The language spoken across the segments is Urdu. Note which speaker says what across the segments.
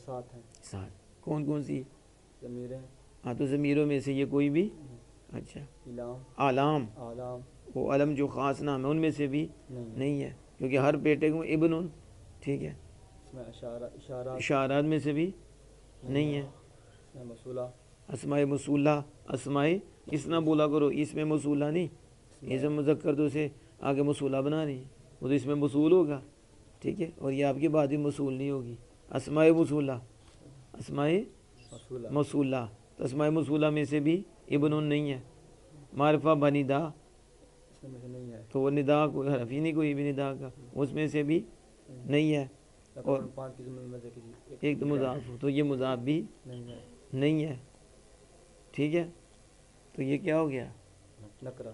Speaker 1: سات ہیں.
Speaker 2: سات. کون کون سی؟
Speaker 1: ضمیریں.
Speaker 2: ہاں تو ضمیروں میں سے یہ کوئی بھی. اچھا. علام. وہ علم جو خاص نام ہے ان میں سے بھی نہیں ہے کیونکہ ہر بیٹے کو ابن. ٹھیک ہے. اشارات میں سے بھی نہیں ہے. اسماء موصولہ. اسماء اس نہ بولا کرو اس میں موصولہ نہیں. اسم مذکر تو اسے آگے موصولہ بنا رہی ہے وہ تو اس میں موصول ہوگا. ٹھیک ہے. اور یہ آپ کی بات ہی موصول نہیں ہوگی. اسماء موصولہ. اسماء موصولہ. تو اسماء موصولہ میں سے بھی ابن نہیں ہے. معرفہ بندا تو وہ ندا کوئی حرف ہی نہیں کوئی بھی ندا کا اس میں سے بھی نہیں ہے. اور ایک تو مضاف ہو تو یہ مضاف بھی نہیں ہے. ٹھیک ہے. تو یہ کیا ہو گیا؟
Speaker 1: نکرہ.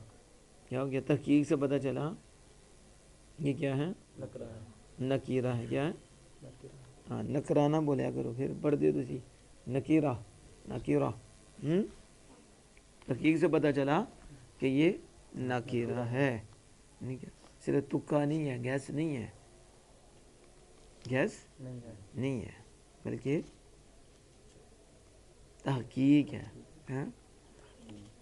Speaker 2: کیا ہو گیا؟ تحقیق سے پتہ چلا یہ کیا ہے؟ نکیرہ ہے. کیا ہے؟ ہاں نکرانہ بولیا کرو پھر پڑھ دے تھی نکیرہ. نکیرہ. تحقیق سے پتہ چلا کہ یہ نکیرہ ہے. صرف تکا نہیں ہے. گیس نہیں ہے. گیس نہیں ہے بلکہ تحقیق ہے.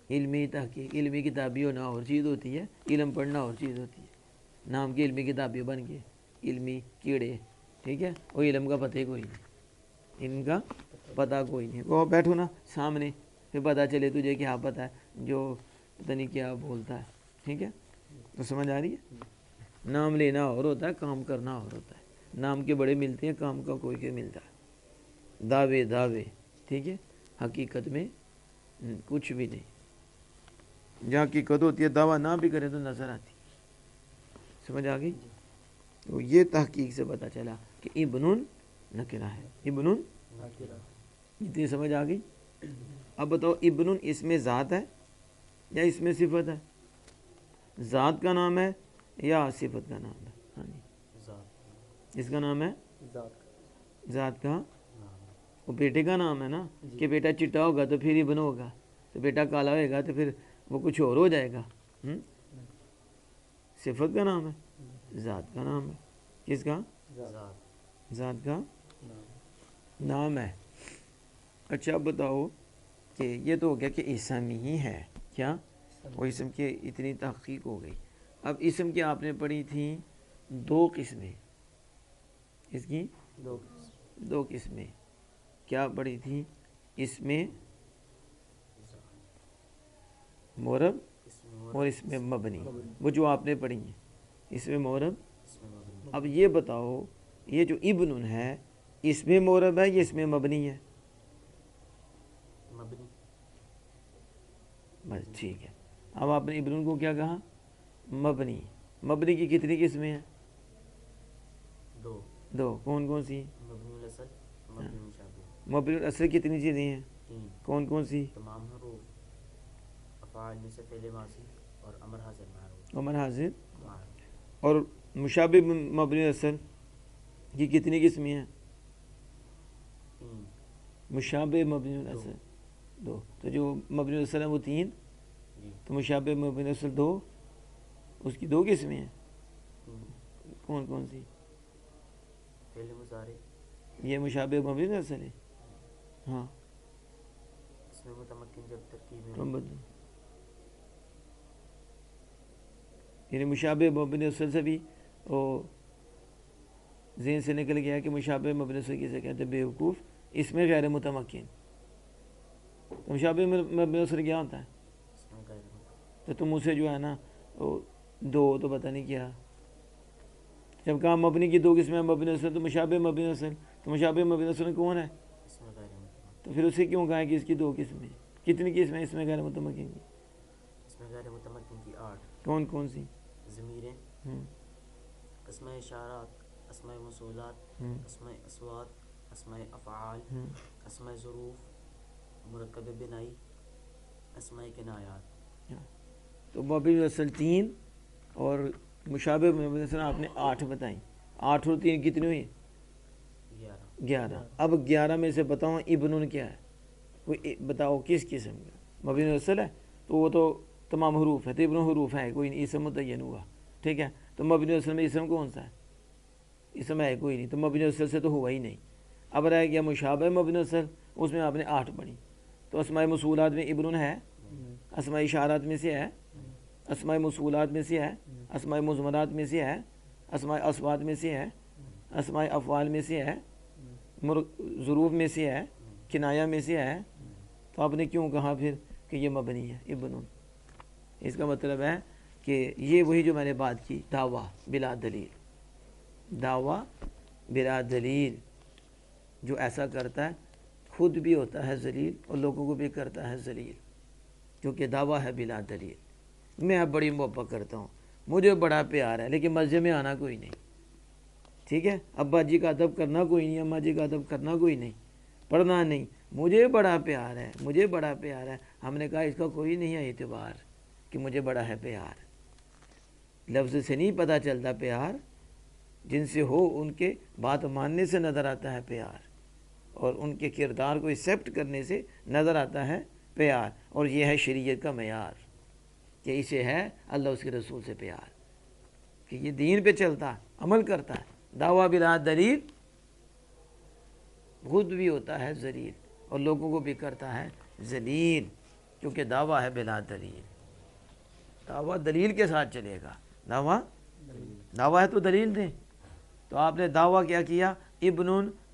Speaker 2: علمی تحقیق. علمی کتابی ہونا اور چیز ہوتی ہے. علم پڑھنا اور چیز ہوتی ہے. نام کی علمی کتابیں بن کے علمی کیڑے. ٹھیک ہے. وہ علم کا پتہ ہی کوئی نہیں. علم کا پتہ کوئی نہیں. وہ بیٹھو نا سامنے پھر پتہ چلے تجھے کیا پتہ ہے جو پتہ نہیں کیا بولتا ہے. ٹھیک ہے. تو سمجھ آ رہی ہے. نام لینا اور ہوتا ہے کام کرنا اور ہوتا ہے. نام کے بڑے ملتے ہیں کام کا کوئی کے ملتا ہے. دعوے دعوے. ٹھیک ہے. حقیقت میں کچھ بھی نہیں. جہاں حقیقت ہوتی ہے دعویٰ نہ بھی کرے تو نظر آتی. سمجھ آ گئی. تو یہ تحقیق سے پتہ چلا کہ ابن نکرہ ہے. ابن اتنی سمجھ آ گئی. اب بتاؤ ابن اس میں ذات ہے یا اس میں صفت ہے؟ ذات کا نام ہے یا صفت کا نام ہے؟ ہاں جی. اس کا نام ہے ذات کا. وہ بیٹے کا نام ہے نا کہ بیٹا چٹا ہوگا تو پھر ابن ہوگا. تو بیٹا کالا ہوئے گا تو پھر وہ کچھ اور ہو جائے گا. صفت کا نام ہے. ذات کا نام ہے. کس کا؟ ذات کا نام ہے. اچھا اب بتاؤ کہ یہ تو ہو گیا کہ اسم ہی ہے. کیا؟ وہ اسم کی اتنی تحقیق ہو گئی. اب اسم کی آپ نے پڑھی تھی دو قسمیں. اس کی دو قسمیں کیا پڑھی تھی؟ اس میں مورب اور اس میں مبنی. وہ جو آپ نے پڑھی ہیں اس میں مورب. اب یہ بتاؤ یہ جو ابن ہے اس میں مورب ہے یا اس میں مبنی ہے؟ بس ٹھیک ہے. اب آپ نے ابن کو کیا کہا؟ مبنی. مبنی کی کتنی قسمیں ہیں؟ دو. کون کون سی؟ مبنی الاصل کتنی چیزیں ہیں؟ کون کون سی؟
Speaker 1: تمام حروف افعال میں سے فعل ماضی اور امر حاضر معروف.
Speaker 2: امر حاضر. اور مشابہ مبنی الاصل کی کتنی قسمیں ہیں؟ مشابہ مبنی الاصل دو. تو جو مبنی الاصل ہے وہ تین تو مشابہ مبنی الاصل دو. اس کی دو قسمیں ہیں. کون کون سی؟
Speaker 1: فعل مضارع.
Speaker 2: یہ مشابہ مبنی الاصل ہے. ہاں
Speaker 1: اس میں متمکن جب ترکیب
Speaker 2: تم بدلو. یعنی مشابہ مبنی الاصل سے بھی وہ ذہن سے نکل گیا کہ مشابہ مبنی الاصل کسے کہتے ہیں؟ بیوقوف. اس میں غیر متمکن. تو مشابہ مبنی الاصل کیا ہوتا ہے؟ تو تم اسے جو ہے نا دو تو پتہ نہیں کیا. جب کہا مبنی کی دو قسمیں مبنی الاصل تو مشابہ مبنی الاصل. تو مشابہ مبنی الاصل کون ہے؟ تو پھر اسے کیوں کہا کہ اس کی دو قسمیں؟ کتنی قسمیں اس میں غیر متمکن کی؟
Speaker 1: اس میں غیر متمکن کی 8.
Speaker 2: کون کون سی؟
Speaker 1: ضمیریں. اسماء اشارات. اسماء موصولات. اسماء اصوات. اسماء افعال. اسماء ظروف. مرکب بنائی. اسماء کنایات.
Speaker 2: تو مبنی الاصل 3 اور مشابہ مبنی الاصل آپ نے 8 بتائیں. 8 اور 3 کتنی ہوئی؟ 11. اب 11 میں سے بتاؤ ابن کیا ہے؟ کوئی بتاؤ کس قسم کا مبنی الاصل ہے؟ تو وہ تو تمام حروف ہے. تو ابن حروف ہے کوئی نہیں. اسم متعین ہوا. ٹھیک ہے. تو مبنی الاصل میں اسم کون سا ہے؟ اسم ہے کوئی نہیں. تو مبنی الاصل سے تو ہوا ہی نہیں. اب رہ گیا مشابہ مبنی اصل، اس میں آپ نے 8 پڑھی. تو اسماء موصولات میں ابن ہے، اسماء اشارات میں سے ہے، اسماء موصولات میں سے ہے، اسماء مضمرات میں سے ہے، اسماء اصوات میں سے ہے، اسماء افعال میں سے ہے، ظروف میں سے ہے، کنایہ میں سے ہے. تو آپ نے کیوں کہا پھر کہ یہ مبنی ہے ابن؟ اس کا مطلب ہے کہ یہ وہی جو میں نے بات کی، دعویٰ بلا دلیل. دعویٰ بلا دلیل جو ایسا کرتا ہے خود بھی ہوتا ہے ذلیل اور لوگوں کو بھی کرتا ہے ذلیل، کیونکہ دعویٰ ہے بلا دلیل. میں اب بڑی محبت کرتا ہوں، مجھے بڑا پیار ہے، لیکن مسجد میں آنا کوئی نہیں. ٹھیک ہے، ابا جی کا ادب کرنا کوئی نہیں، اماں جی کا ادب کرنا کوئی نہیں، پڑھنا نہیں. مجھے بڑا پیار ہے، مجھے بڑا پیار ہے. ہم نے کہا اس کا کوئی نہیں ہے اعتبار کہ مجھے بڑا ہے پیار. لفظ سے نہیں پتہ چلتا پیار، جن سے ہو ان کے بات ماننے سے نظر آتا ہے پیار، اور ان کے کردار کو ایکسیپٹ کرنے سے نظر آتا ہے پیار. اور یہ ہے شریعت کا معیار کہ اسے ہے اللہ اس کے رسول سے پیار، کہ یہ دین پہ چلتا، عمل کرتا ہے. دعویٰ بلا دلیل خود بھی ہوتا ہے ذلیل اور لوگوں کو بھی کرتا ہے ذلیل، کیونکہ دعویٰ ہے بلا دلیل. دعویٰ دلیل کے ساتھ چلے گا. دعویٰ ہے تو دلیل دیں. تو آپ نے دعویٰ کیا کیا؟ ابن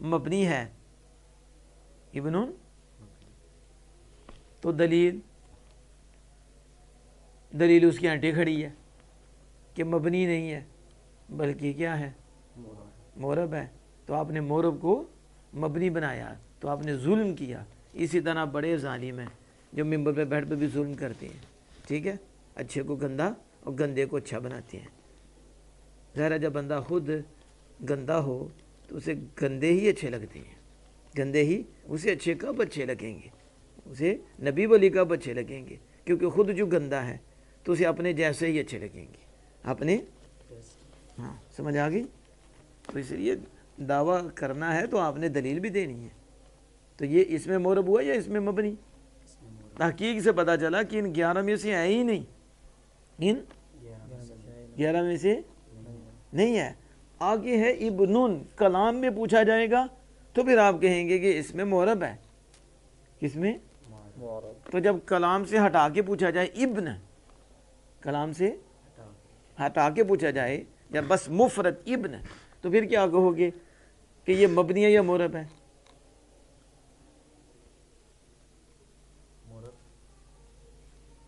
Speaker 2: مبنی ہے. ابن تو دلیل اس کی آنٹیں کھڑی ہے کہ مبنی نہیں ہے بلکہ کیا ہے؟ مورب ہے. تو آپ نے مورب کو مبنی بنایا تو آپ نے ظلم کیا. اسی طرح بڑے ظالم ہیں جو ممبر پہ بیٹھ پہ بھی ظلم کرتے ہیں. ٹھیک ہے، اچھے کو گندا اور گندے کو اچھا بناتے ہیں. ظاہر جب بندہ خود گندا ہو تو اسے گندے ہی اچھے لگتے ہیں. گندے ہی اسے اچھے کب اچھے لگیں گے؟ اسے نبی ولی کب اچھے لگیں گے؟ کیونکہ خود جو گندا ہے تو اسے اپنے جیسے ہی اچھے لگیں گے. اپنے ہاں سمجھ آ گئی؟ تو اس لیے دعویٰ کرنا ہے تو آپ نے دلیل بھی دینی ہے. تو یہ اس میں مورب ہوا یا اس میں مبنی؟ تحقیق سے پتہ چلا کہ ان 11 میں سے ہے ہی نہیں. ان 11 میں سے نہیں ہے. آگے ہے ابنن. کلام میں پوچھا جائے گا تو پھر آپ کہیں گے کہ اس میں مورب ہے. کس میں؟ تو جب کلام سے ہٹا کے پوچھا جائے ابن، کلام سے ہٹا کے پوچھا جائے جب بس مفرد ابن، تو پھر کیا کہو گے کہ یہ مبنی ہے یا مورب ہے؟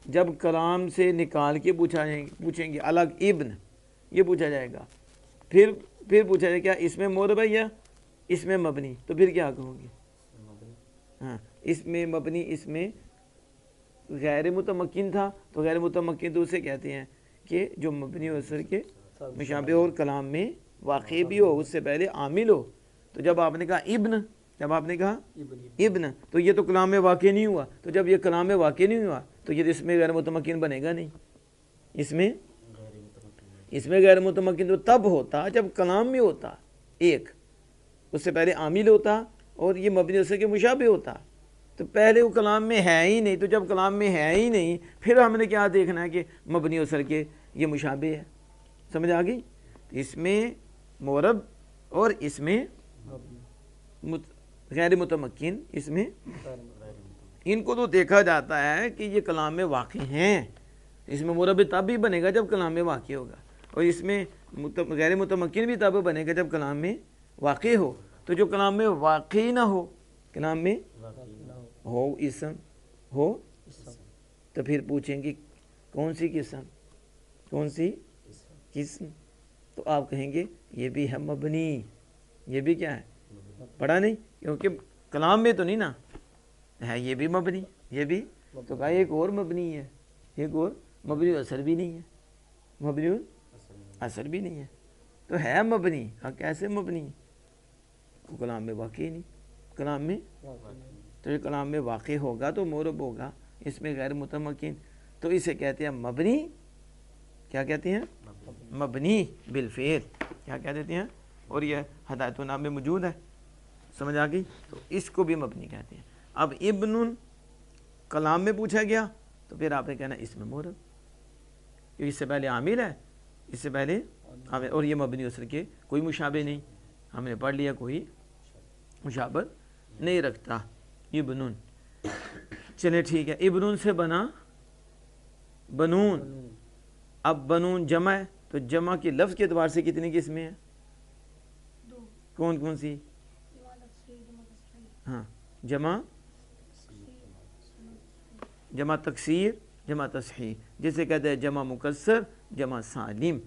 Speaker 2: جب کلام سے نکال کے پوچھیں گے الگ ابن، یہ پوچھا جائے گا، پھر پوچھا جائے کیا اس میں مورب ہے یا اس میں مبنی، تو پھر کیا کہو گے؟ ہاں اس میں مبنی. اس میں غیر متمکن تھا تو غیر متمکن تو اسے کہتے ہیں کہ جو مبنی و اثر کے مشابہ اور کلام میں واقع بھی ہو، اس سے پہلے عامل ہو. تو جب آپ نے کہا ابن تو یہ تو کلام میں واقع نہیں ہوا. تو جب یہ کلام میں واقع نہیں ہوا تو یہ اس میں غیر متمکن بنے گا نہیں. اس میں غیر متمکن تو تب ہوتا جب کلام میں ہوتا ایک، اس سے پہلے عامل ہوتا اور یہ مبنی اثر کے مشابہ ہوتا. تو پہلے وہ کلام میں ہے ہی نہیں. تو جب کلام میں ہے ہی نہیں پھر ہم نے کیا دیکھنا ہے کہ مبنی اثر کے یہ مشابہ ہے. سمجھ آ گئی؟ اس میں مورب اور اس میں غیر متمکن، اس میں ان کو تو دیکھا جاتا ہے کہ یہ کلام میں واقع ہیں. اس میں مورب تب بھی بنے گا جب کلام میں واقع ہوگا، اور اس میں غیر متمکن بھی تب بنے گا جب کلام میں واقع ہو. تو جو کلام میں واقع نہ ہو، کلام میں ہو اسم ہو، تو پھر پوچھیں گے کون سی قسم، کون سی قسم؟ تو آپ کہیں گے یہ بھی ہے مبنی. یہ بھی کیا ہے؟ پڑھا نہیں، کیونکہ کلام میں تو نہیں نا ہے. یہ بھی مبنی، یہ بھی تو کہا ایک اور مبنی ہے، ایک اور مبنی اثر بھی نہیں ہے، مبنی اثر بھی نہیں ہے. تو ہے مبنی. ہاں کیسے مبنی؟ کلام میں واقع نہیں. کلام میں تو یہ کلام میں واقع ہوگا تو مورب ہوگا. اس میں غیر متمکن تو اسے کہتے ہیں مبنی. کیا کہتے ہیں؟ مبنی بالفعل. کیا کہہ دیتے ہیں؟ اور یہ ہدایت النام میں موجود ہے. سمجھ آ گئی؟ تو اس کو بھی مبنی کہتے ہیں. اب ابن کلام میں پوچھا گیا تو پھر آپ نے کہنا اس میں مورب، کیونکہ اس سے پہلے عامل ہے، اس سے پہلے عامل، اور یہ مبنی اثر کے کوئی مشابہ نہیں. ہم نے پڑھ لیا کوئی مشابہت نہیں رکھتا. ابنن. چلے ٹھیک ہے, ابنن سے بنا بنون. اب بنون جمع ہے تو جمع کے لفظ کے اعتبار سے کتنی قسمیں ہیں؟ کون کون سی؟ ہاں, جمع تکسیر, جمع تصحیح. جسے کہتے ہیں جمع مکسر, جمع سالم.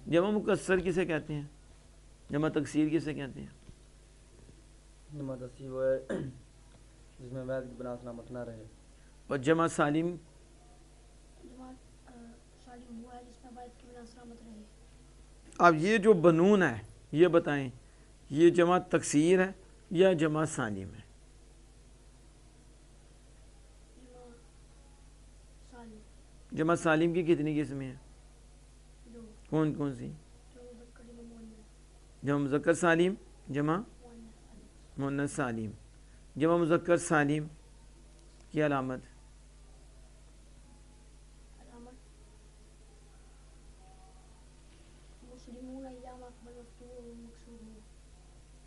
Speaker 2: جمع مکسر کسے کہتے ہیں؟ جمع تکسیر کسے کہتے ہیں؟
Speaker 3: جمع تکسیر وہ ہے جس میں واحد کی بنا سلامت نہ رہے.
Speaker 2: اور جمع سالم
Speaker 4: ہوا ہے جس میں واحد کی بنا سلامت رہے.
Speaker 2: اب یہ جو بنون ہے یہ بتائیں یہ جمع تکسیر ہے یا جمع سالم ہے؟ جمع سالم کی کتنی قسمیں ہیں؟ کون کون سی؟ جمع مذکر سالم, جمع مؤنث سالم. جمع مذکر سالم کی علامت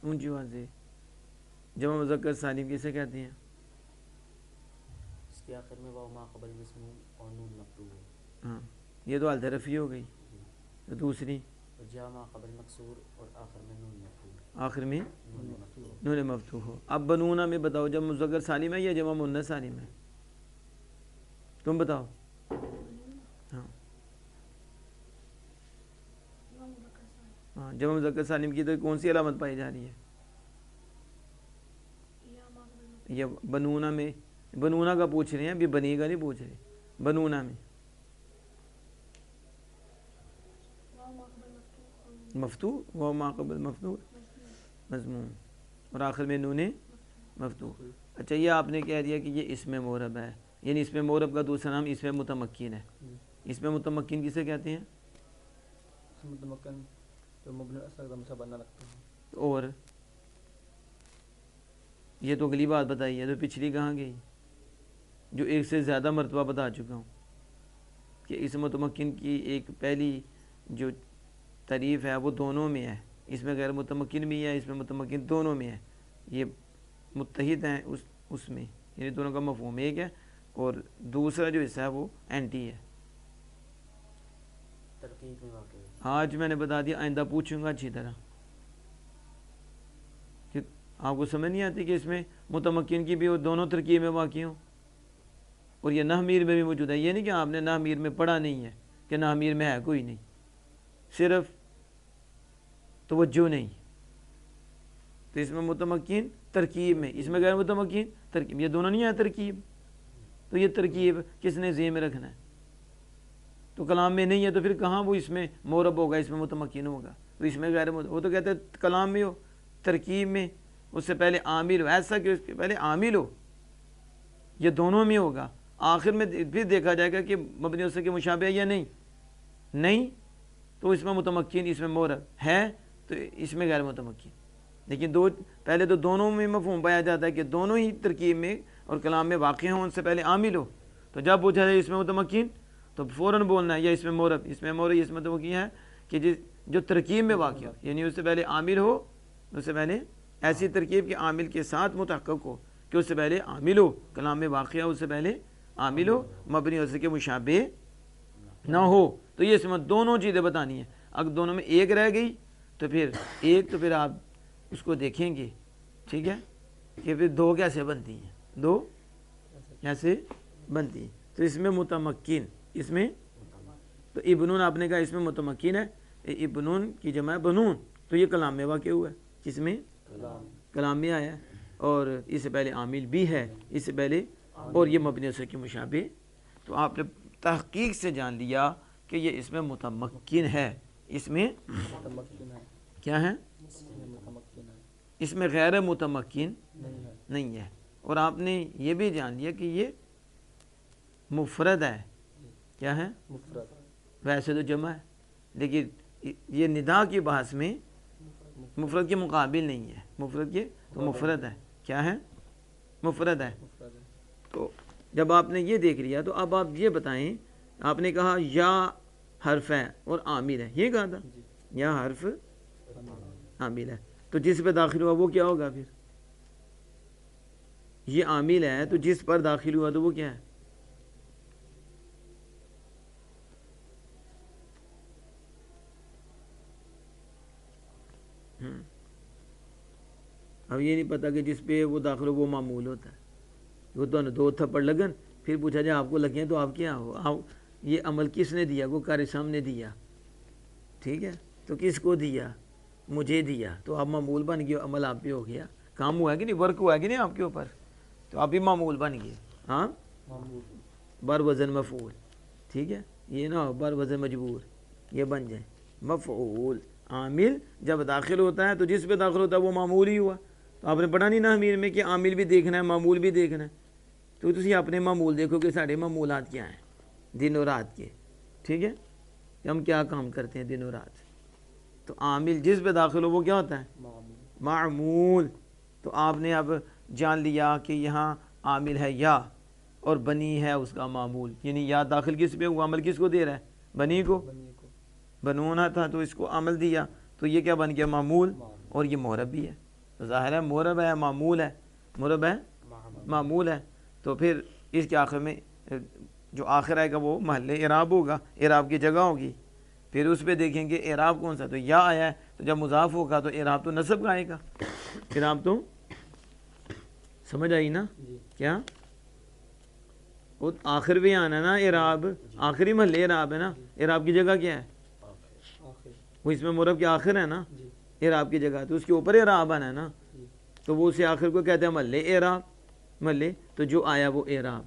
Speaker 2: اونچی آواز سے. جمع مذکر سالم کسے کہتے ہیں؟
Speaker 1: اس کے آخر میں واو ما قبل مسموم اور نون مفتوح ہو.
Speaker 2: ہاں, یہ تو حالت رفعی ہو گئی. تو دوسری
Speaker 1: جا ما قبل مکسور اور آخر میں نون مفتوح.
Speaker 2: آخر میں
Speaker 1: نون مفتوح.
Speaker 2: نون مفتوح ہو. اب بنونا میں بتاؤ جمع مذکر سالم ہے یا جمع مؤنث سالم ہے؟ تم بتاؤ. ہاں ہاں, جمع مذکر سالم کی تو کون سی علامت پائی جا رہی ہے؟ یہ بنونا میں, بنونا کا پوچھ رہے ہیں, ابھی بنی کا نہیں پوچھ رہے. بنونا میں مفتوح, وہ ما قبل مفتوح مضموم اور آخر میں نون مفتوح. اچھا, یہ آپ نے کہہ دیا کہ یہ اسم مورب ہے, یعنی اسم مورب کا دوسرا نام اسم متمکن ہے. اسم متمکن کسے کہتے ہیں؟
Speaker 3: متمکن تو مبنی اصل کا مشابہ نہ رکھتا ہے.
Speaker 2: اور یہ تو اگلی بات بتائی ہے, تو پچھلی کہاں گئی جو ایک سے زیادہ مرتبہ بتا چکا ہوں کہ اسم متمکن کی ایک پہلی جو تعریف ہے وہ دونوں میں ہے. اس میں غیر متمکن بھی ہے, اس میں متمکن دونوں میں ہے. یہ متحد ہیں اس میں, یعنی دونوں کا مفہوم ایک ہے, اور دوسرا جو حصہ ہے وہ اینٹی ہے.
Speaker 1: ترکیب میں واقع ہے.
Speaker 2: آج میں نے بتا دیا, آئندہ پوچھوں گا اچھی طرح کہ آپ کو سمجھ نہیں آتی کہ اس میں متمکن کی بھی دونوں ترکیب میں واقع ہوں, اور یہ نحمیر میں بھی موجود ہے. یہ نہیں کہ آپ نے نحمیر میں پڑھا نہیں ہے کہ نحمیر میں ہے کوئی نہیں, صرف توجہ نہیں. تو اس میں متمکن ترکیب میں, اس میں غیر متمکن ترکیب, یہ دونوں نہیں ہے ترکیب. تو یہ ترکیب کس نے ذہن میں رکھنا ہے؟ تو کلام میں نہیں ہے تو پھر کہاں وہ اس میں مورب ہوگا, اس میں متمکن ہوگا. تو اس میں غیر وہ تو کہتے ہیں کلام میں ہو, ترکیب میں اس سے پہلے عامل ہو, ایسا کہ اس کے پہلے عامل ہو, یہ دونوں میں ہوگا. آخر میں پھر دیکھا جائے گا کہ مبنی اس کے مشابہ یا نہیں تو اس میں متمکن, اس میں مورب ہے تو اس میں غیر متمکن. لیکن پہلے تو دونوں میں مفہوم پایا جاتا ہے کہ دونوں ہی ترکیب میں اور کلام میں واقع ہوں, ان سے پہلے عامل ہو. تو جب پوچھا جائے اس میں متمکن تو فوراً بولنا ہے یا اس میں مورب, اس میں مورب, اس میں متمکن ہے کہ جو ترکیب میں واقع ہو, یعنی اس سے پہلے عامل ہو, اس سے پہلے ایسی ترکیب کے عامل کے ساتھ متحقق ہو کہ اس سے پہلے عامل ہو, کلام میں واقع ہو اس سے پہلے عامل ہو, مبنی اس کے مشابہ نہ ہو. تو یہ اس میں دونوں چیزیں بتانی ہیں. اگر دونوں میں ایک رہ گئی تو پھر آپ اس کو دیکھیں گے, ٹھیک ہے, کہ پھر دو کیسے بنتی ہیں, دو کیسے بنتی ہیں. تو اس میں متمکن, اس میں تو ابنون آپ نے کہا اس میں متمکن ہے, ابنون کی جمع ہے بنون, تو یہ کلام میں واقع ہوا ہے, جس میں کلام میں آیا ہے, اور اس سے پہلے عامل بھی ہے, اس سے پہلے, اور یہ مبنی اصل کے مشابہ. تو آپ نے تحقیق سے جان لیا کہ یہ اس میں متمکن ہے, اس میں
Speaker 3: متمکن ہے,
Speaker 2: کیا ہے,
Speaker 3: متمکن ہے,
Speaker 2: اس میں غیر متمکن نہیں ہے. اور آپ نے یہ بھی جان لیا کہ یہ مفرد ہے. کیا ہے؟
Speaker 3: مفرد.
Speaker 2: ویسے تو جمع ہے, لیکن یہ ندا کی بحث میں مفرد کے مقابل نہیں ہے, مفرد کے تو مفرد ہے. کیا ہے؟ مفرد ہے. تو جب آپ نے یہ دیکھ لیا تو اب آپ یہ بتائیں, آپ نے کہا یا حرف ہے اور عامل ہے, یہ کہا تھا, یا حرف عامل ہے, تو جس پہ داخل ہوا وہ کیا ہوگا پھر؟ یہ عامل ہے تو جس پر داخل ہوا تو وہ کیا ہے؟ اب یہ نہیں پتا کہ جس پہ وہ داخل ہو وہ معمول ہوتا ہے. وہ تو دو تھپڑ لگن پھر پوچھا جائے آپ کو لگے ہیں تو آپ کیا ہو؟ آپ یہ عمل کس نے دیا؟ وہ کار سامنے دیا. ٹھیک ہے تو کس کو دیا؟ مجھے دیا. تو آپ معمول بن گئے, عمل آپ پہ ہو گیا, کام ہوا ہے کہ نہیں, ورک ہوا ہے کہ نہیں آپ کے اوپر, تو آپ بھی معمول بن گئے. ہاں بر وزن مفعول. ٹھیک ہے یہ نہ ہو بر وزن مجبور, یہ بن جائے مفعول. عامل جب داخل ہوتا ہے تو جس پہ داخل ہوتا ہے وہ معمول ہی ہوا. تو آپ نے پڑھا نہیں نا امیر میں کہ عامل بھی دیکھنا ہے معمول بھی دیکھنا ہے. تو تسی اپنے معمول دیکھو کہ سارے معمولات کیا ہیں دن و رات کے. ٹھیک ہے کہ ہم کیا کام کرتے ہیں دن و رات. تو عامل جس پہ داخل ہو وہ کیا ہوتا ہے؟ معمول. تو آپ نے اب جان لیا کہ یہاں عامل ہے یا, اور بنی ہے اس کا معمول. یعنی یا داخل کس پہ ہوا, عمل کس کو دے رہا ہے؟ بنی کو. بنونا تھا تو اس کو عمل دیا تو یہ کیا بن گیا؟ معمول. اور یہ معرب بھی ہے. تو ظاہر ہے معرب ہے معمول ہے, معرب ہے معمول ہے. تو پھر اس کے آخر میں جو آخر آئے گا وہ محل اعراب ہوگا, اعراب کی جگہ ہوگی. پھر اس پہ دیکھیں گے اعراب کون سا, تو یا آیا ہے تو جب مضاف ہوگا تو اعراب تو نصب کا آئے گا. اعراب تو سمجھ آئی نا کیا؟ وہ آخر بھی آنا نا اعراب, آخری محل اعراب ہے نا. اعراب کی جگہ کیا ہے؟ وہ اس میں معرب کے آخر ہے نا اعراب کی جگہ, تو اس کے اوپر اعراب آنا ہے نا. تو وہ اسے آخر کو کہتے ہیں محل اعراب. محل تو جو آیا وہ اعراب.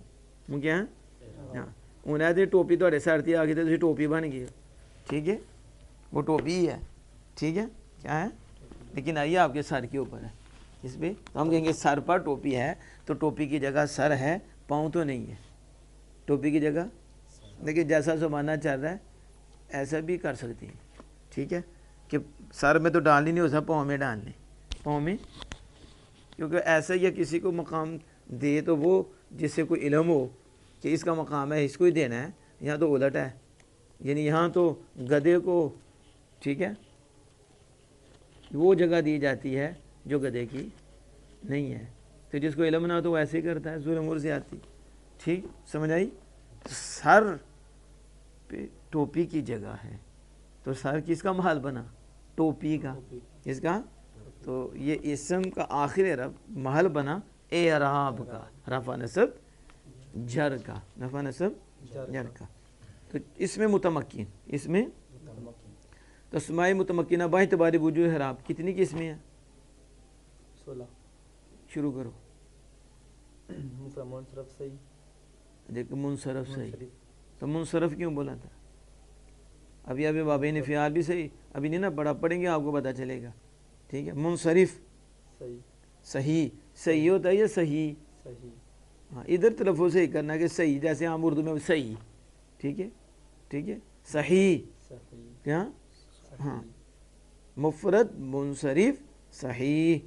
Speaker 2: وہ کیا ہے؟ انہیں تو ٹوپی تھوڑے سر تھی آگے تو ٹوپی بن گئی. ٹھیک ہے وہ ٹوپی ہی ہے. ٹھیک ہے کیا ہے, لیکن آئیے آپ کے سر کے اوپر ہے اس پہ. ہم کہیں گے سر پر ٹوپی ہے تو ٹوپی کی جگہ سر ہے, پاؤں تو نہیں ہے. ٹوپی کی جگہ دیکھیے جیسا زمانہ چل رہا ہے ایسا بھی کر سکتی ہیں. ٹھیک ہے کہ سر میں تو ڈالنی نہیں ہو سکتا, پاؤں میں ڈالنے, پاؤں میں, کیونکہ ایسا یا کسی کو مقام دے تو وہ جس سے کوئی علم ہو کہ اس کا مقام ہے اس کو ہی دینا ہے. یہاں تو الٹ ہے, یعنی یہاں تو گدھے کو, ٹھیک ہے, وہ جگہ دی جاتی ہے جو گدھے کی نہیں ہے. تو جس کو علم نہ تو وہ ایسے ہی کرتا ہے, ظلم اور زیادتی. ٹھیک سمجھ آئی؟ سر پہ ٹوپی کی جگہ ہے تو سر کس کا محل بنا؟ ٹوپی کا. کس کا؟ تو یہ اسم کا آخر رب محل بنا اعراب کا, رفع نصب جر کا, رفع نصب جر کا. تو اس میں متمکن, اس میں تو اسماء متمکنہ با اعتبار وجوہ اعراب کتنی قسمیں ہیں؟
Speaker 3: 16.
Speaker 2: شروع کرو.
Speaker 3: منصرف صحیح,
Speaker 2: دیکھو منصرف صحیح, تو منصرف کیوں بولا تھا؟ ابھی ابھی بابین فعال بھی صحیح, ابھی نہیں نا پڑھا, پڑھیں گے آپ کو پتہ چلے گا. ٹھیک ہے منصرف
Speaker 3: صحیح,
Speaker 2: صحیح, صحیح ہوتا ہے یا صحیح؟
Speaker 3: صحیح.
Speaker 2: ہاں ادھر تلفظ صحیح کرنا کہ صحیح, جیسے عام اردو میں صحیح. ٹھیک ہے ٹھیک ہے صحیح
Speaker 3: صحیح.
Speaker 2: کیا؟ ہاں مفرد منصرف صحیح.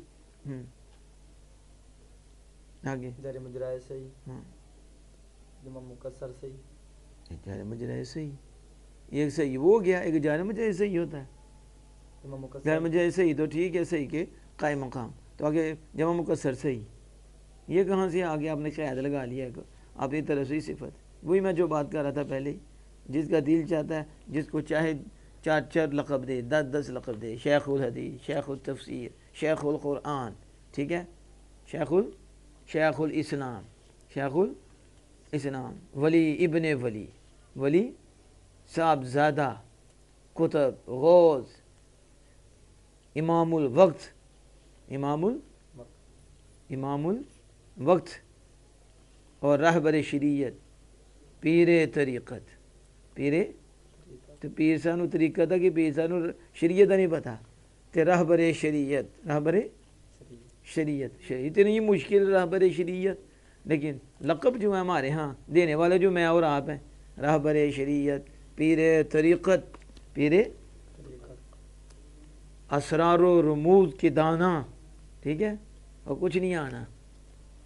Speaker 2: آگے
Speaker 3: جار مجرائے صحیح,
Speaker 2: ہاں
Speaker 3: جمع مکسر صحیح,
Speaker 2: جار مجرائے صحیح, ایک صحیح وہ ہو گیا, ایک جار مجرائے صحیح ہوتا ہے.
Speaker 3: جمع
Speaker 2: جار
Speaker 3: مکسر
Speaker 2: مجرائے صحیح تو ٹھیک ہے, صحیح کے قائم مقام. تو آگے جمع مکسر صحیح, یہ کہاں سے آگے آپ نے قید لگا لیا ہے اپنی طرف سے صفت. وہی میں جو بات کر رہا تھا پہلے, جس کا دل چاہتا ہے, جس کو چاہے 4 لقب دے, 10 لقب دے, شیخ الحدیث, شیخ التفسیر, شیخ القرآن, ٹھیک ہے, شیخ الاسلام, شیخ الاسلام, ولی ابن ولی, ولی صاحب زادہ, کتب, غوث, امام الوقت, امام الوقت, اور رہبر شریعت, پیر طریقت. تو پیر سانو طریقت ہے کہ پیر سانو شریعت نہیں پتا, تو رہبر شریعت, رہبر شریعت اتنی مشکل رہبر شریعت. لیکن لقب جو ہے ہمارے ہاں دینے والے جو میں اور آپ ہیں, رہبر شریعت, پیر طریقت, پیر اسرار و رموز کے دانا. ٹھیک ہے, اور کچھ نہیں آنا,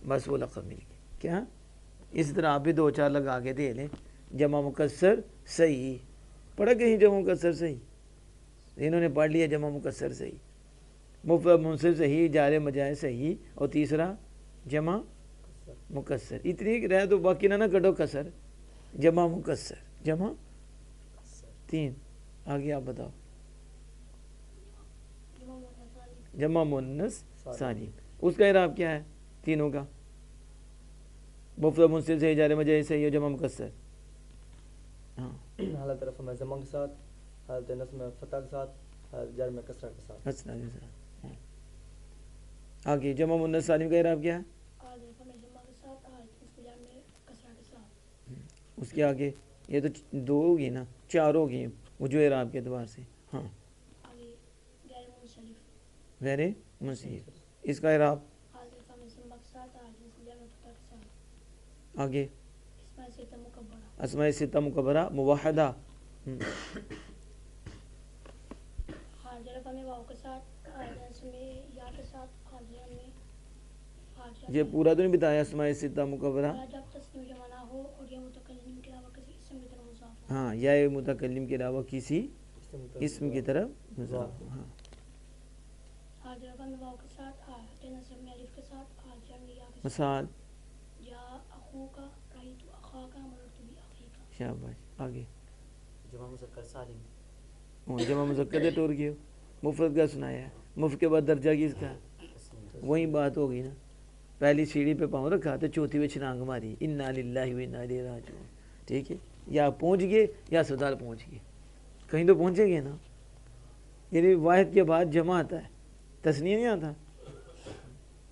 Speaker 2: بس وہ لقب مل گیا. کیا اس طرح آپ بھی 2-4 لگا کے دے لیں. جمع مکسر صحیح پڑھا کہیں, جمع مکسر صحیح انہوں نے پڑھ لیا, جمع مکسر صحیح, مفرد منصرف صحیح, جار مجرائے صحیح, اور تیسرا جمع مکسر اتنی رہ تو باقی نہ کٹو کسر جمع مکسر جمع تین آگے آپ بتاؤ
Speaker 4: جمع مؤنث سالم
Speaker 2: جمع مؤنث سالم اس کا اعراب کیا ہے تینوں کا مفرد منصرف سے جار مجرور سے یہ جمع مکسر ہاں
Speaker 3: حالت رفع میں ضمہ کے ساتھ، حالت نصب میں فتح کے ساتھ، حالت جر میں کسرہ کے ساتھ.
Speaker 2: حسنا کے ساتھ ہاں. آگے جمع مؤنث سالم کا اعراب کیا ہے
Speaker 4: آج رفع میں جمع کے ساتھ آج نصب جر میں کسرہ کے ساتھ
Speaker 2: اس کے آگے یہ تو دو ہوگی نا چار ہوگی وجوہ اعراب کے اعتبار سے ہاں
Speaker 4: آگے غیر منصرف
Speaker 2: غیر منصرف اس کا اعراب
Speaker 4: آج رفع میں جمع کے ساتھ آج نصب جر میں فتح کے ساتھ
Speaker 2: آگے
Speaker 4: اسماء ستہ مکبرہ
Speaker 2: اسماء ستہ مکبرہ موحدہ
Speaker 4: آج رفع میں واو کے ساتھ آج نصب میں یا کے ساتھ آج جر میں آج جر
Speaker 2: یہ
Speaker 4: میں
Speaker 2: پورا تو نہیں بتایا اسماء ستہ مکبرہ
Speaker 4: اور جب تسنیم جمع نہ ہو اور یہ متکلم کے علاوہ کسی اسم کی طرف مضاف ہو
Speaker 2: ہاں یا متکلم کے علاوہ کسی اسم کی طرف مضاف ہو. ہاں
Speaker 4: آج رفع میں واو کے ساتھ آج نصب میں الف کے ساتھ آج جر میں یا کے ساتھ
Speaker 2: مثال
Speaker 4: یا اخو کا رأیت اخا کا مررت بی اخی کا
Speaker 2: شاباش آگے
Speaker 1: جمع مذکر سالم
Speaker 2: جمع مذکر دے ٹور گئے مفرد کا سنایا ہے مفرد کے بعد درجہ کس کا
Speaker 1: تسنیم
Speaker 2: وہی بات ہوگی نا پہلی سیڑھی پہ پاؤں رکھا تو چوتھی پہ چھلانگ ماری انا للہ و انا الیہ راجعون ٹھیک ہے یا پہنچ گئے یا اسپتال پہنچ گئے کہیں تو پہنچے گے نا یعنی واحد کے بعد جمع آتا ہے تثنیہ نہیں آتا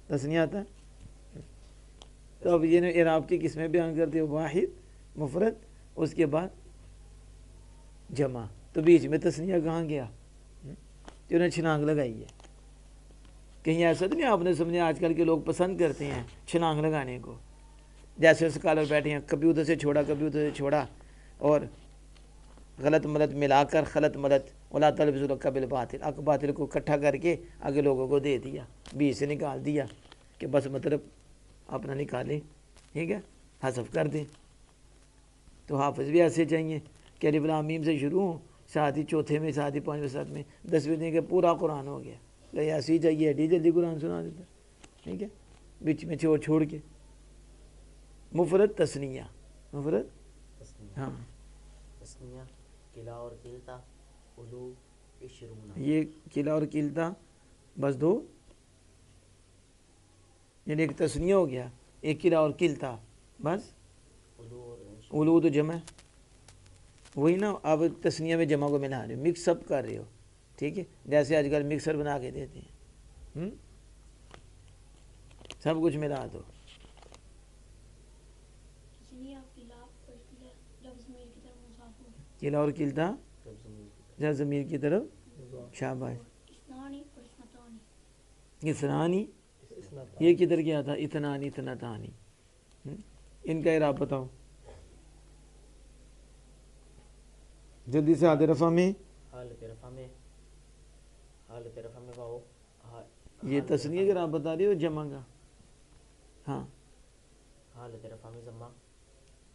Speaker 2: تثنیہ آتا ہے تو اب یہ اعراب کی قسمیں بیان کرتے ہو واحد مفرد اس کے بعد جمع تو بیچ میں تثنیہ کہاں گیا جو انہیں چھلانگ لگائی ہے کہیں ایسا تو نہیں آپ نے سمجھا آج کل کے لوگ پسند کرتے ہیں چھلانگ لگانے کو جیسے اسکالر بیٹھے ہیں کبھی ادھر سے چھوڑا کبھی ادھر سے چھوڑا اور غلط ملت ملا کر خلط ملت ولا تلبسوا الحق بالباطل حق باطل کو اکٹھا کر کے آگے لوگوں کو دے دیا بیچ سے نکال دیا کہ بس مطلب اپنا نکالیں ٹھیک ہے حذف کر دیں تو حافظ بھی ایسے چاہیے کہ الف لام میم سے شروع ہوں ساتھ ہی چوتھے میں ساتھ ہی پانچویں ساتھ میں 10ویں دن کے پورا قرآن ہو گیا کہ ایسے ہی چاہیے ہڈی جلدی قرآن سنا دیتا ٹھیک ہے بیچ میں چھوڑ کے مفرد تثنیہ مفرد
Speaker 1: تسنیم
Speaker 2: ہاں
Speaker 1: تسنیہ قلع اور قلتا علو عشرون
Speaker 2: یہ قلعہ اور قلتا بس دو یعنی ایک تثنیہ ہو گیا ایک قلعہ اور قلتا بس
Speaker 1: علو اور
Speaker 2: علو تو جمع ہے وہی نا اب تثنیہ میں جمع کو ملا رہے ہو مکس اپ کر رہے ہو ٹھیک ہے جیسے آج کل مکسر بنا کے دیتے ہیں سب کچھ ملا دو
Speaker 4: تسنیہ قلع اور قلع جب ضمیر کی طرف مضاف ہو
Speaker 2: قلعہ اور قلتا
Speaker 1: جب ضمیر کی
Speaker 2: جب ضمیر کی طرف شاباش
Speaker 4: اثنانی اور اثنتانی
Speaker 2: اثنانی یہ کدھر گیا تھا اتنانی اتنتانی ان کا اعراب بتاؤ جلدی سے حالت رفع میں
Speaker 1: حالت رفع میں واو
Speaker 2: یہ تثنیہ کا اعراب بتا رہی ہو جمع کا ہاں
Speaker 1: حالت رفع میں ضمہ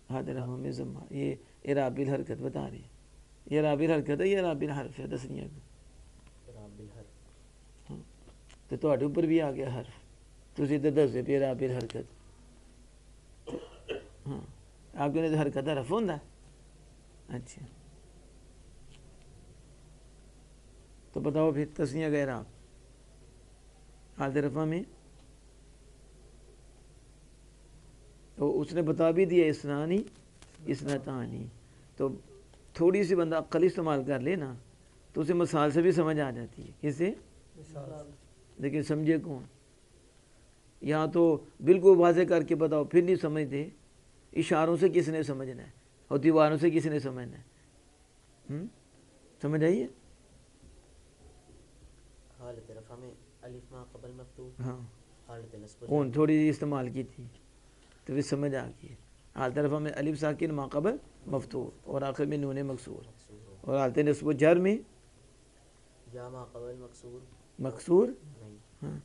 Speaker 2: حالت رفع میں ضمہ یہ اعراب الحرکت بتا رہی ہے یہ اعراب الحرکت ہے یہ اعراب الحرف ہے تثنیہ کا
Speaker 1: اعراب بالحرف
Speaker 2: تو تھوڑے اوپر بھی آ گیا حرف تسی تو دسے پہ اعراب الحرکت ہاں آپ کے حرکت حرف ہوتا ہے اچھا تو بتاؤ پھر تثنیہ کا اعراب حالت رفع میں تو اس نے بتا بھی دیا اسنانی اسنتانی تو تھوڑی سی بندہ عقل استعمال کر لے نا تو اسے مثال سے بھی سمجھ آ جاتی ہے کسے لیکن سمجھے کون یا تو بالکل واضح کر کے بتاؤ پھر نہیں سمجھتے اشاروں سے کس نے سمجھنا ہے اور دیواروں سے کس نے سمجھنا ہے سمجھ آئیے
Speaker 1: حالت رفع میں الف ما قبل مفتوح
Speaker 2: ہاں
Speaker 1: حالت نصب
Speaker 2: کون تھوڑی سی استعمال کی تھی تو پھر سمجھ آ گئی حالت رفع میں الف ساکن ما قبل مفتوح اور آخر میں نون مکسور اور حالت نصب و جر میں
Speaker 1: یا ما قبل مکسور
Speaker 2: مکسور
Speaker 1: نہیں
Speaker 2: ہاں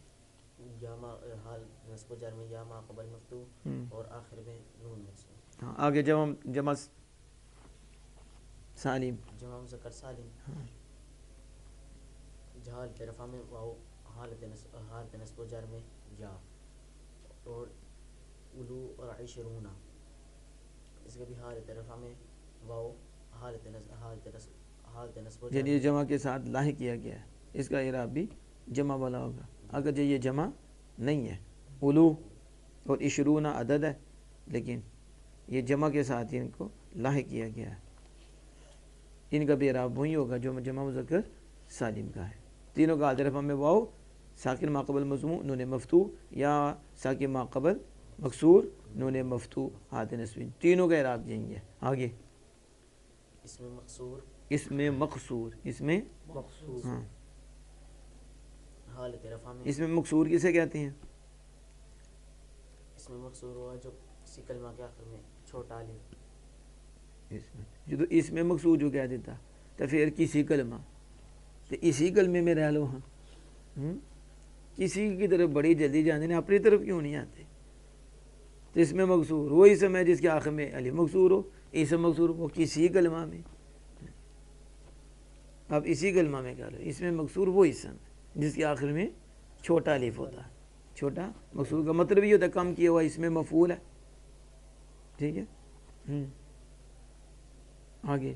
Speaker 1: یا ما حال نصب و جر میں یا ما قبل مفتوح اور آخر میں نون مکسور
Speaker 2: ہاں آگے جمع سالم
Speaker 1: جمع مذکر سالم حالت رفع میں واو حالت نصب و جر میں یا اور علو عشرون، اس کے بھی حالت رفع میں واو حالت نصب و جر
Speaker 2: یعنی یہ جمع کے ساتھ لاحق کیا گیا ہے، اس کا اعراب بھی جمع والا ہوگا، اگرچہ یہ جمع نہیں ہے، الو اور عشرون عدد ہے لیکن یہ جمع کے ساتھ ان کو لاحق کیا گیا ہے، ان کا بھی اعراب وہی ہوگا جو جمع مذکر سالم کا ہے۔ تینوں کا حالت رفع میں واو ساکن ما قبل مضموم نون مفتوح یا ساکن ما قبل مکسور نون مفتوح حالت نصب، تینوں کا اعراب یہی ہے۔ آگے
Speaker 1: اس میں مقصور
Speaker 2: اس میں مقصور، اس میں
Speaker 3: مخصوص
Speaker 2: ہاں
Speaker 1: حالت رفع میں،
Speaker 2: اس میں مقصور کسے کہتے ہیں؟
Speaker 1: اس میں مقصور ہوا جو کسی کلمہ کے آخر میں چھوٹا الف،
Speaker 2: اس میں جو تو اس میں مقصود جو کہہ دیتا تو پھر کسی کلمہ تو اسی کلمے میں رہ لو، ہاں کسی کی طرف بڑی جلدی جانے نے اپنی طرف کیوں نہیں آتے؟ تو اس میں مقصور وہ اسم ہے جس کے آخر میں الف مقصور ہو، اسم مقصور وہ کسی کلمہ میں، اب اسی کلمہ میں کہہ لو اس میں مقصور وہ اسم ہے جس کے آخر میں چھوٹا الف ہوتا ہے، چھوٹا مقصور کا مطلب یہ ہوتا ہے کم کیا ہوا، اس میں مفعول ہے، ٹھیک ہے۔ آگے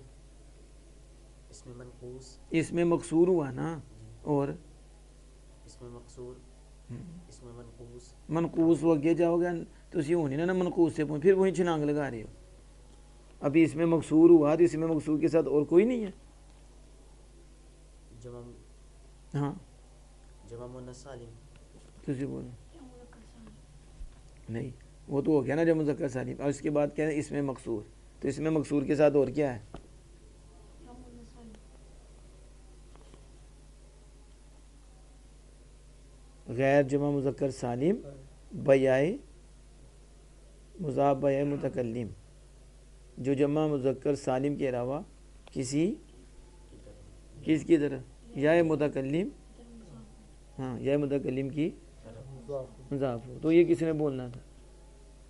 Speaker 1: اس میں منقوص،
Speaker 2: اس میں مقصور ہوا نا، اور
Speaker 1: اس میں مقصور، اس میں منقوص،
Speaker 2: منقوص وہ اگے جاؤ گے تو اسی ہونی نا منقوص سے پھر وہیں چھلانگ لگا رہے ہو۔ ابھی اس میں مقصور ہوا تو اس میں مقصور کے ساتھ اور کوئی نہیں ہے،
Speaker 1: جمع
Speaker 2: ہاں
Speaker 1: جمع مؤنث سالم،
Speaker 2: تجھے بولو
Speaker 4: یا مذکر سالم،
Speaker 2: نہیں وہ تو ہو گیا نا جب مذکر سالم، اور اس کے بعد کیا ہے اس میں مقصور، تو اس میں مقصور کے ساتھ اور کیا ہے؟
Speaker 4: یا مؤنث سالم،
Speaker 2: غیر جمع مذکر سالم بیائے مضاف بیائے متکلم، جو جمع مذکر سالم کے علاوہ کسی کس کی طرح یا متکلم، ہاں یا متکلم کی مضاف ہو، تو یہ کس نے بولنا تھا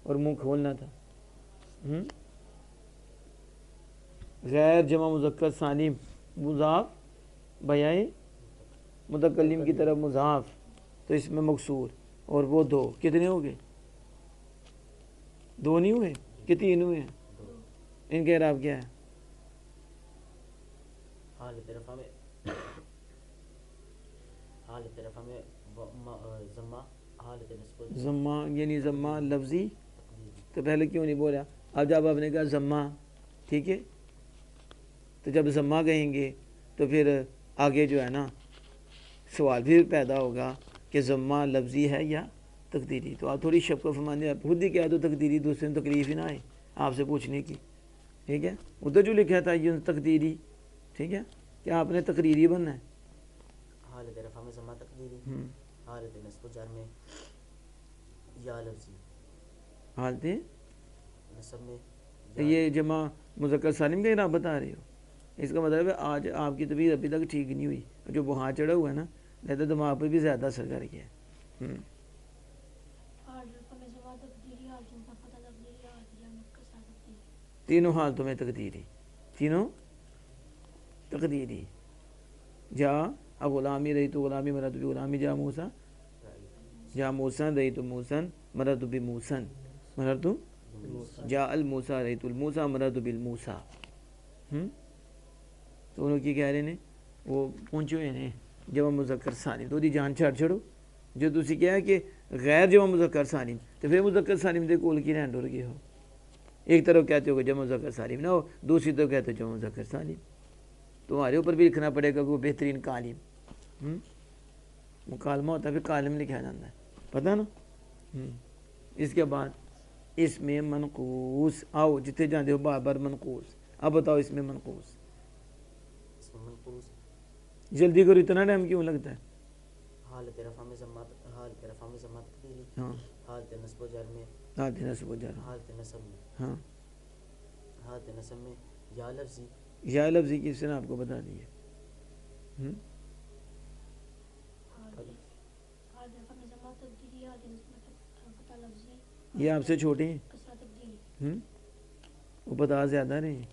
Speaker 2: اور منہ کھولنا تھا؟ غیر جمع مذکر سالم مضاف بیائے متکلم کی طرف مضاف، تو اس میں مقصور، اور وہ دو کتنے ہو گئے؟ دو نہیں ہوئے کہ تین ہوئے ہیں؟ ان کے اعراب کیا ہے؟
Speaker 1: حالت رفع میں حالت رفع میں ضمہ، حالت نصب و جر
Speaker 2: ضمہ یعنی ضمہ لفظی،
Speaker 1: تقدیری،
Speaker 2: تو پہلے کیوں نہیں بولا؟ اب جب آپ نے کہا ضمہ، ٹھیک ہے، تو جب ضمہ کہیں گے تو پھر آگے جو ہے نا سوال بھی پیدا ہوگا کہ ضمہ لفظی ہے یا تقدیری، تو آپ تھوڑی شک و فرمانے، آپ خود ہی کہہ دو تقدیری، دوسرے نے تکلیف ہی نہ آئے آپ سے پوچھنے کی، ٹھیک ہے، ادھر جو لکھا تھا یہ تقدیری، ٹھیک ہے، کہ آپ نے تقریری بننا ہے۔
Speaker 1: حالت رفع میں ضمہ تقدیری، حالت نصب و جر میں یا لفظی،
Speaker 2: حالت
Speaker 1: نصب میں
Speaker 2: یہ جمع مذکر سالم کا اعراب بتا رہے ہو، اس کا مطلب ہے آج آپ کی طبیعت ابھی تک ٹھیک نہیں ہوئی، جو بخار چڑھا ہوا ہے نا لہذا دماغ پہ بھی زیادہ اثر کر گیا ہے۔
Speaker 4: حالت رفع میں ضمہ تقدیری، حالت نصب فتح تقدیری، حالت جمع مذکر سالم تقدیری،
Speaker 2: تینوں حالتوں میں تقدیری، تینوں تقدیری۔ جا اب غلامی رہی تو غلامی مرد بھی غلامی، جا موسیٰ جا موسن رہی تو موسن مرد بھی موسن مرد جا الموسیٰ رہی تو الموسیٰ مرد بالموسیٰ، تو انہوں کی کہہ رہے نے وہ پہنچے ہوئے نے جمع مذکر سالم، تو دی جان چھڑ چھڑو جو تسی کیا ہے کہ غیر جمع مذکر سالم، تو پھر مذکر سالم دے کول کی رہن ڈر گئے ہو، ایک طرف کہتے ہو کہ جمع مذکر سالم نہ ہو، دوسری طرف کہتے ہو جمع مذکر سالم، تمہارے اوپر بھی لکھنا پڑے گا کوئی بہترین کالم، مکالمہ ہوتا ہے پھر کالم لکھا جاتا ہے، پتہ نا۔ اس کے بعد اس میں منقوص، آؤ جتنے جاندے ہو بار بار منقوص، اب بتاؤ اس میں منقوص،
Speaker 1: اس میں منقوص،
Speaker 2: جلدی کرو اتنا ٹائم کیوں لگتا ہے؟
Speaker 1: حالت رفع میں ضمہ، حالت رفع میں ضمہ تقدیری،
Speaker 2: ہاں
Speaker 1: حالت نصب و جر میں،
Speaker 2: حالت نصب و جر،
Speaker 1: حالت نصب میں،
Speaker 2: ہاں
Speaker 1: حالت نصب میں یا لفظی،
Speaker 2: یا لفظی کس نے آپ کو بتا دی ہے؟
Speaker 4: حالت رفع میں ضمہ تقدیری، حالت نصب فتح لفظی،
Speaker 2: یہ آپ سے چھوٹے ہیں،
Speaker 4: کسرہ تقدیری،
Speaker 2: وہ بتا زیادہ رہے ہیں،